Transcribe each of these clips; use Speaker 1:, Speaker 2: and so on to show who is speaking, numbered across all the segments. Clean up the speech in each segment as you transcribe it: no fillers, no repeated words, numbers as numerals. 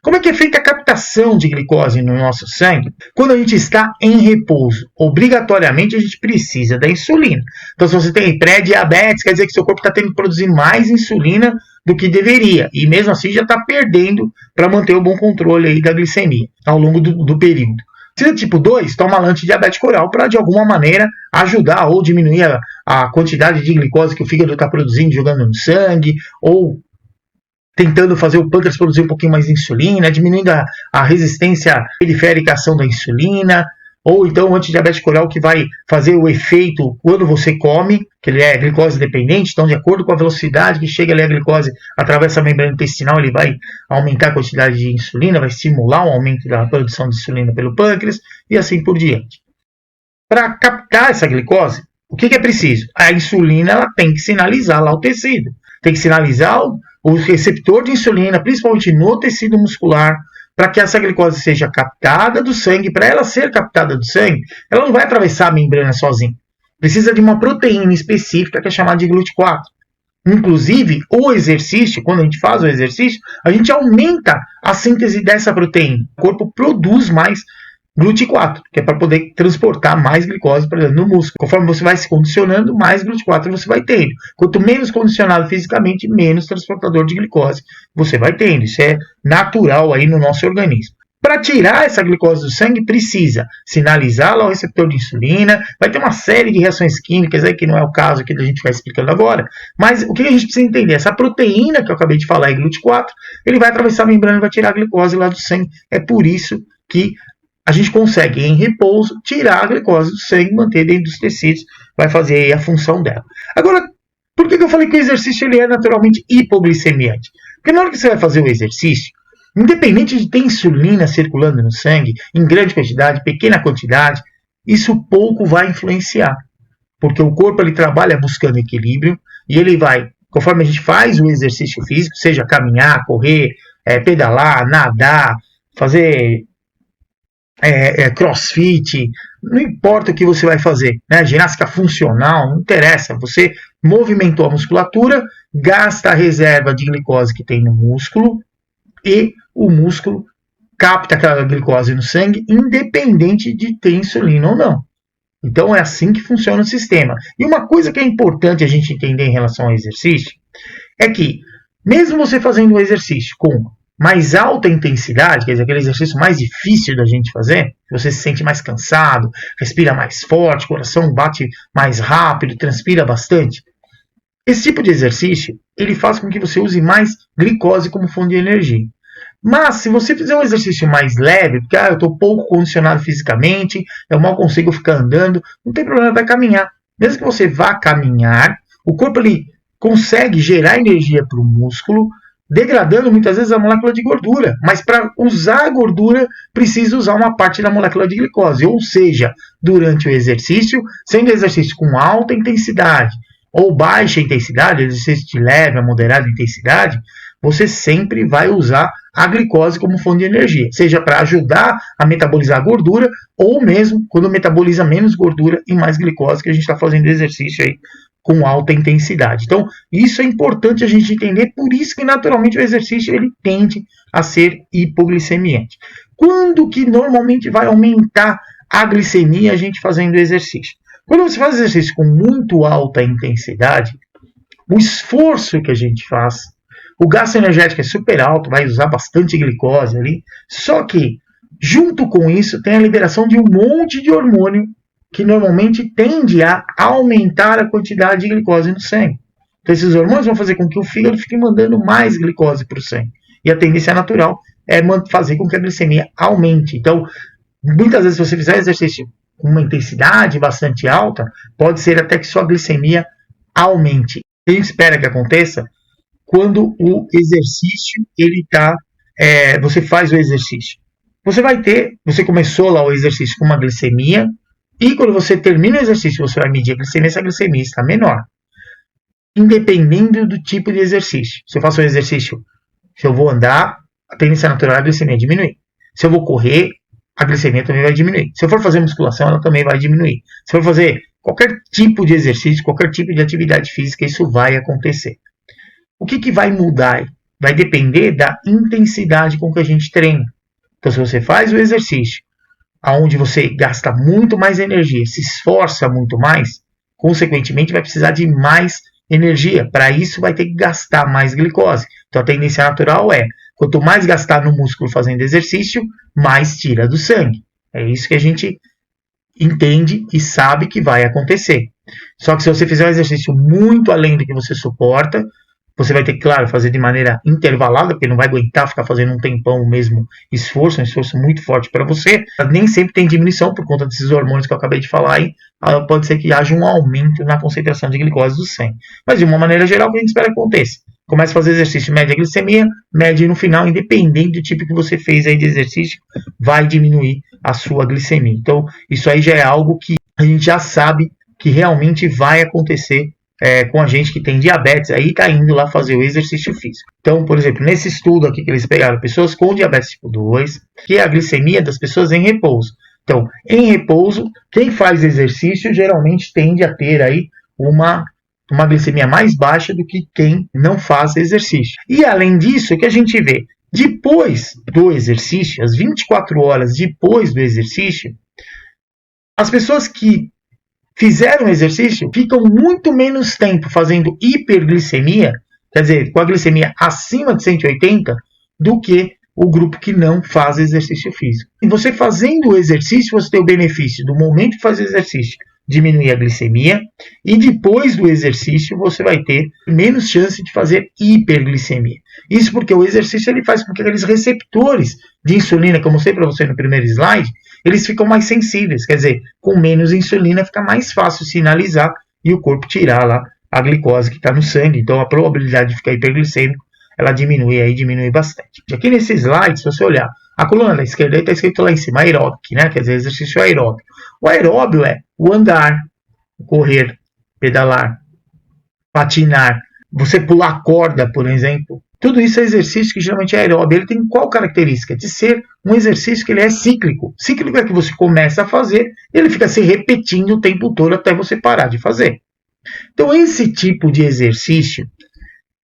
Speaker 1: Como é que é feita a captação de glicose no nosso sangue? Quando a gente está em repouso, obrigatoriamente a gente precisa da insulina. Então, se você tem pré-diabetes, quer dizer que seu corpo está tendo que produzir mais insulina do que deveria. E mesmo assim já está perdendo para manter o bom controle aí da glicemia ao longo do período. Se é tipo 2, toma antidiabético oral para, de alguma maneira, ajudar ou diminuir a quantidade de glicose que o fígado está produzindo, jogando no sangue, ou tentando fazer o pâncreas produzir um pouquinho mais de insulina, diminuindo a resistência periférica à ação da insulina, ou então o antidiabético oral que vai fazer o efeito quando você come, que ele é glicose dependente, então de acordo com a velocidade que chega ali a glicose através da membrana intestinal, ele vai aumentar a quantidade de insulina, vai estimular o aumento da produção de insulina pelo pâncreas, e assim por diante. Para captar essa glicose, o que é preciso? A insulina ela tem que sinalizar lá o tecido, tem que sinalizar o receptor de insulina, principalmente no tecido muscular, para que essa glicose seja captada do sangue. Para ela ser captada do sangue, ela não vai atravessar a membrana sozinha. Precisa de uma proteína específica que é chamada de GLUT4. Inclusive, o exercício, quando a gente faz o exercício, a gente aumenta a síntese dessa proteína. O corpo produz mais GLUT4, que é para poder transportar mais glicose para dentro do músculo. Conforme você vai se condicionando, mais GLUT4 você vai tendo. Quanto menos condicionado fisicamente, menos transportador de glicose você vai tendo. Isso é natural aí no nosso organismo. Para tirar essa glicose do sangue, precisa sinalizar lá o receptor de insulina, vai ter uma série de reações químicas aí, que não é o caso aqui da gente vai explicando agora, mas o que a gente precisa entender? Essa proteína que eu acabei de falar, GLUT4, ele vai atravessar a membrana e vai tirar a glicose lá do sangue. É por isso que a gente consegue, em repouso, tirar a glicose do sangue, manter dentro dos tecidos, vai fazer aí a função dela. Agora, por que eu falei que o exercício ele é naturalmente hipoglicemiante? Porque na hora que você vai fazer o exercício, independente de ter insulina circulando no sangue, em grande quantidade, pequena quantidade, isso pouco vai influenciar. Porque o corpo ele trabalha buscando equilíbrio e ele vai, conforme a gente faz o exercício físico, seja caminhar, correr, pedalar, nadar, fazer crossfit, não importa o que você vai fazer, né? Ginástica funcional, não interessa, você movimentou a musculatura, gasta a reserva de glicose que tem no músculo e o músculo capta aquela glicose no sangue, independente de ter insulina ou não. Então é assim que funciona o sistema. E uma coisa que é importante a gente entender em relação ao exercício é que, mesmo você fazendo o exercício com mais alta intensidade, quer dizer, aquele exercício mais difícil da gente fazer, você se sente mais cansado, respira mais forte, o coração bate mais rápido, transpira bastante. Esse tipo de exercício, ele faz com que você use mais glicose como fonte de energia. Mas, se você fizer um exercício mais leve, porque eu estou pouco condicionado fisicamente, eu mal consigo ficar andando, não tem problema, vai caminhar. Mesmo que você vá caminhar, o corpo ele consegue gerar energia para o músculo, degradando muitas vezes a molécula de gordura. Mas para usar a gordura, precisa usar uma parte da molécula de glicose. Ou seja, durante o exercício, sendo exercício com alta intensidade ou baixa intensidade, exercício de leve a moderada intensidade, você sempre vai usar a glicose como fonte de energia. Seja para ajudar a metabolizar a gordura, ou mesmo quando metaboliza menos gordura e mais glicose, que a gente está fazendo exercício aí com alta intensidade. Então, isso é importante a gente entender, por isso que naturalmente o exercício ele tende a ser hipoglicemiante. Quando que normalmente vai aumentar a glicemia a gente fazendo exercício? Quando você faz exercício com muito alta intensidade, o esforço que a gente faz, o gasto energético é super alto, vai usar bastante glicose ali, só que junto com isso tem a liberação de um monte de hormônio que normalmente tende a aumentar a quantidade de glicose no sangue. Então esses hormônios vão fazer com que o fígado fique mandando mais glicose para o sangue. E a tendência natural é fazer com que a glicemia aumente. Então, muitas vezes se você fizer exercício com uma intensidade bastante alta, pode ser até que sua glicemia aumente. A gente espera que aconteça quando o exercício você faz o exercício. Você começou lá o exercício com uma glicemia, e quando você termina o exercício, você vai medir a glicemia, essa glicemia está menor. Independendo do tipo de exercício. Se eu faço um exercício, se eu vou andar, a tendência natural é a glicemia diminuir. Se eu vou correr, a glicemia também vai diminuir. Se eu for fazer musculação, ela também vai diminuir. Se eu for fazer qualquer tipo de exercício, qualquer tipo de atividade física, isso vai acontecer. O que vai mudar? vai depender da intensidade com que a gente treina. Então, se você faz o exercício onde você gasta muito mais energia, se esforça muito mais, consequentemente vai precisar de mais energia. Para isso, vai ter que gastar mais glicose. Então, a tendência natural é, quanto mais gastar no músculo fazendo exercício, mais tira do sangue. É isso que a gente entende e sabe que vai acontecer. Só que se você fizer um exercício muito além do que você suporta, você vai ter que, claro, fazer de maneira intervalada, porque não vai aguentar ficar fazendo um tempão o mesmo esforço, um esforço muito forte para você. Nem sempre tem diminuição por conta desses hormônios que eu acabei de falar aí. Pode ser que haja um aumento na concentração de glicose do sangue. Mas, de uma maneira geral, o que a gente espera que aconteça? Começa a fazer exercício, mede a glicemia, mede no final, independente do tipo que você fez aí de exercício, vai diminuir a sua glicemia. Então, isso aí já é algo que a gente já sabe que realmente vai acontecer com a gente que tem diabetes, aí está indo lá fazer o exercício físico. Então, por exemplo, nesse estudo aqui que eles pegaram pessoas com diabetes tipo 2, que é a glicemia das pessoas em repouso. Então, em repouso, quem faz exercício geralmente tende a ter aí uma glicemia mais baixa do que quem não faz exercício. E além disso, o que a gente vê? Depois do exercício, às 24 horas depois do exercício, as pessoas que fizeram exercício ficam muito menos tempo fazendo hiperglicemia, quer dizer, com a glicemia acima de 180, do que o grupo que não faz exercício físico. E você fazendo o exercício, você tem o benefício do momento de fazer exercício, diminuir a glicemia, e depois do exercício você vai ter menos chance de fazer hiperglicemia. Isso porque o exercício ele faz com que aqueles receptores de insulina, que eu mostrei para você no primeiro slide, eles ficam mais sensíveis, quer dizer, com menos insulina fica mais fácil sinalizar e o corpo tirar lá a glicose que está no sangue. Então a probabilidade de ficar hiperglicêmico, ela diminui bastante. Aqui nesse slide, se você olhar, a coluna da esquerda está escrito lá em cima, aeróbico, né? Quer dizer, exercício aeróbio. O aeróbio é o andar, correr, pedalar, patinar, você pular corda, por exemplo. Tudo isso é exercício que geralmente é aeróbio. Ele tem qual característica? De ser um exercício que ele é cíclico. Cíclico é que você começa a fazer e ele fica se repetindo o tempo todo até você parar de fazer. Então esse tipo de exercício,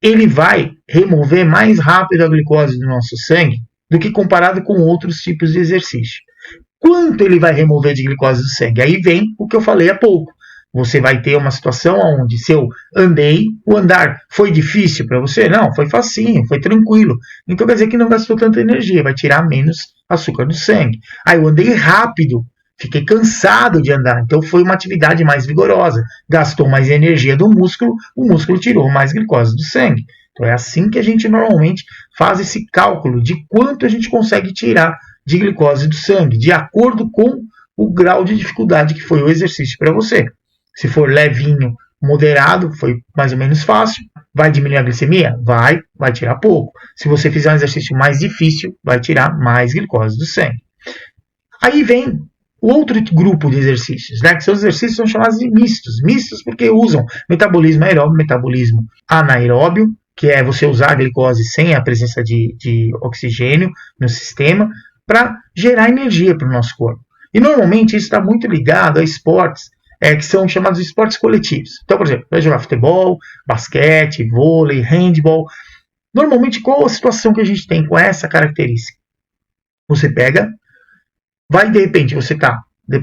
Speaker 1: ele vai remover mais rápido a glicose do nosso sangue do que comparado com outros tipos de exercício. Quanto ele vai remover de glicose do sangue? Aí vem o que eu falei há pouco. Você vai ter uma situação onde, se eu andei, o andar foi difícil para você? Não, foi facinho, foi tranquilo. Então quer dizer que não gastou tanta energia, vai tirar menos açúcar do sangue. Aí eu andei rápido, fiquei cansado de andar, então foi uma atividade mais vigorosa. Gastou mais energia do músculo, o músculo tirou mais glicose do sangue. Então é assim que a gente normalmente faz esse cálculo de quanto a gente consegue tirar de glicose do sangue, de acordo com o grau de dificuldade que foi o exercício para você. Se for levinho, moderado, foi mais ou menos fácil. Vai diminuir a glicemia? Vai tirar pouco. Se você fizer um exercício mais difícil, vai tirar mais glicose do sangue. Aí vem o outro grupo de exercícios, né? Que são os exercícios que são chamados de mistos. Mistos porque usam metabolismo aeróbio, metabolismo anaeróbio, que é você usar a glicose sem a presença de oxigênio no sistema, para gerar energia para o nosso corpo. E normalmente isso está muito ligado a esportes que são chamados de esportes coletivos. Então, por exemplo, vai jogar futebol, basquete, vôlei, handball. Normalmente, qual a situação que a gente tem com essa característica? Você pega, vai de repente, você está,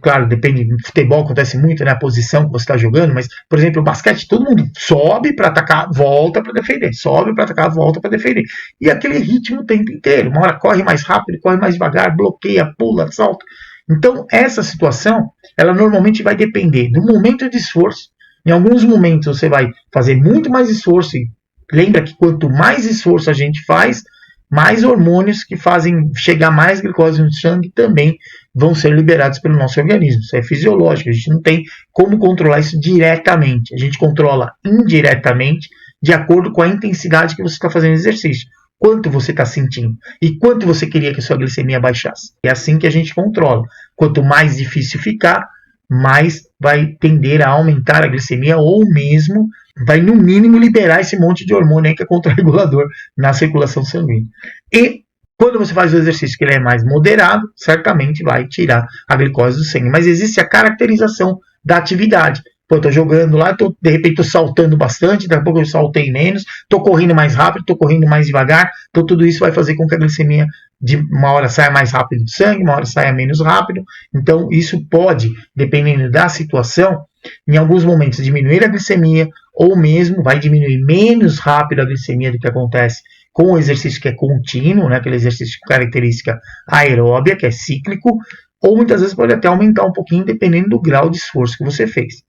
Speaker 1: claro, depende, do futebol acontece muito, né, a posição que você está jogando, mas, por exemplo, o basquete, todo mundo sobe para atacar, volta para defender, sobe para atacar, volta para defender. E aquele ritmo o tempo inteiro. Uma hora corre mais rápido, corre mais devagar, bloqueia, pula, salta. Então, essa situação, ela normalmente vai depender do momento de esforço. Em alguns momentos você vai fazer muito mais esforço. E lembra que quanto mais esforço a gente faz, mais hormônios que fazem chegar mais glicose no sangue também vão ser liberados pelo nosso organismo. Isso é fisiológico, a gente não tem como controlar isso diretamente. A gente controla indiretamente de acordo com a intensidade que você está fazendo exercício. Quanto você está sentindo e quanto você queria que a sua glicemia baixasse. É assim que a gente controla. Quanto mais difícil ficar, mais vai tender a aumentar a glicemia ou mesmo vai, no mínimo, liberar esse monte de hormônio aí que é contrarregulador na circulação sanguínea. E quando você faz o exercício que ele é mais moderado, certamente vai tirar a glicose do sangue. Mas existe a caracterização da atividade. Pô, tô jogando lá, de repente tô saltando bastante, daqui a pouco eu saltei menos, tô correndo mais rápido, tô correndo mais devagar, então tudo isso vai fazer com que a glicemia de uma hora saia mais rápido do sangue, uma hora saia menos rápido. Então isso pode, dependendo da situação, em alguns momentos diminuir a glicemia, ou mesmo vai diminuir menos rápido a glicemia do que acontece com o exercício que é contínuo, né, aquele exercício com característica aeróbia, que é cíclico, ou muitas vezes pode até aumentar um pouquinho, dependendo do grau de esforço que você fez.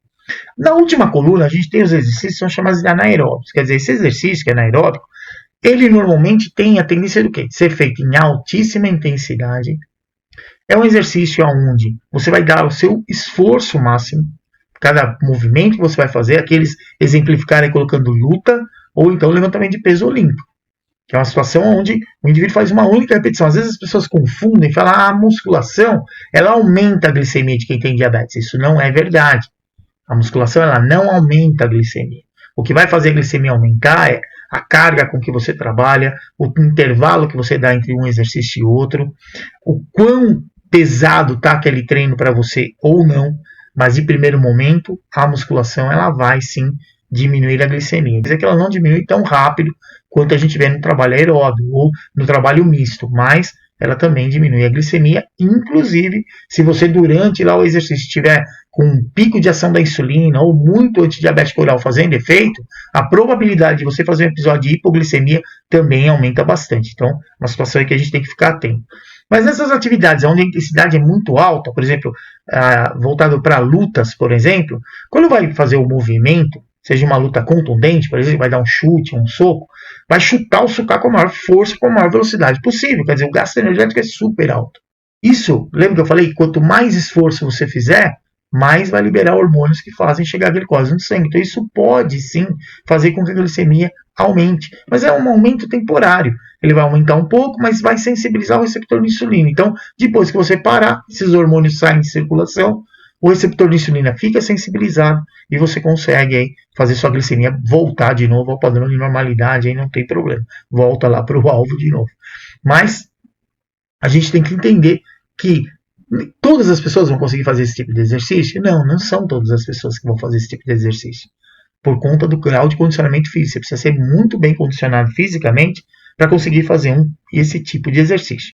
Speaker 1: Na última coluna, a gente tem os exercícios que são chamados de anaeróbicos. Quer dizer, esse exercício que é anaeróbico, ele normalmente tem a tendência do quê? Ser feito em altíssima intensidade. É um exercício onde você vai dar o seu esforço máximo, cada movimento que você vai fazer, aqueles exemplificarem colocando luta, ou então levantamento de peso olímpico, que é uma situação onde o indivíduo faz uma única repetição. Às vezes as pessoas confundem e falam, a musculação, ela aumenta a glicemia de quem tem diabetes. Isso não é verdade. A musculação, ela não aumenta a glicemia. O que vai fazer a glicemia aumentar é a carga com que você trabalha, o intervalo que você dá entre um exercício e outro, o quão pesado está aquele treino para você ou não, mas de primeiro momento, a musculação ela vai sim diminuir a glicemia. Quer dizer que ela não diminui tão rápido quanto a gente vê no trabalho aeróbio ou no trabalho misto, mas ela também diminui a glicemia, inclusive se você durante lá o exercício estiver com um pico de ação da insulina ou muito antidiabético oral fazendo efeito, a probabilidade de você fazer um episódio de hipoglicemia também aumenta bastante. Então, uma situação aí que a gente tem que ficar atento. Mas nessas atividades onde a intensidade é muito alta, por exemplo, voltado para lutas, por exemplo, quando vai fazer o movimento, seja uma luta contundente, por exemplo, vai dar um chute, um soco, vai chutar ou socar com a maior força, com a maior velocidade possível. Quer dizer, o gasto energético é super alto. Isso, lembra que eu falei que quanto mais esforço você fizer, mais vai liberar hormônios que fazem chegar a glicose no sangue. Então isso pode sim fazer com que a glicemia aumente, mas é um aumento temporário. Ele vai aumentar um pouco, mas vai sensibilizar o receptor de insulina. Então, depois que você parar, esses hormônios saem de circulação, o receptor de insulina fica sensibilizado e você consegue aí fazer sua glicemia voltar de novo ao padrão de normalidade, aí não tem problema. Volta lá para o alvo de novo. Mas a gente tem que entender que todas as pessoas vão conseguir fazer esse tipo de exercício? Não, não são todas as pessoas que vão fazer esse tipo de exercício. Por conta do grau de condicionamento físico. Você precisa ser muito bem condicionado fisicamente para conseguir fazer esse tipo de exercício.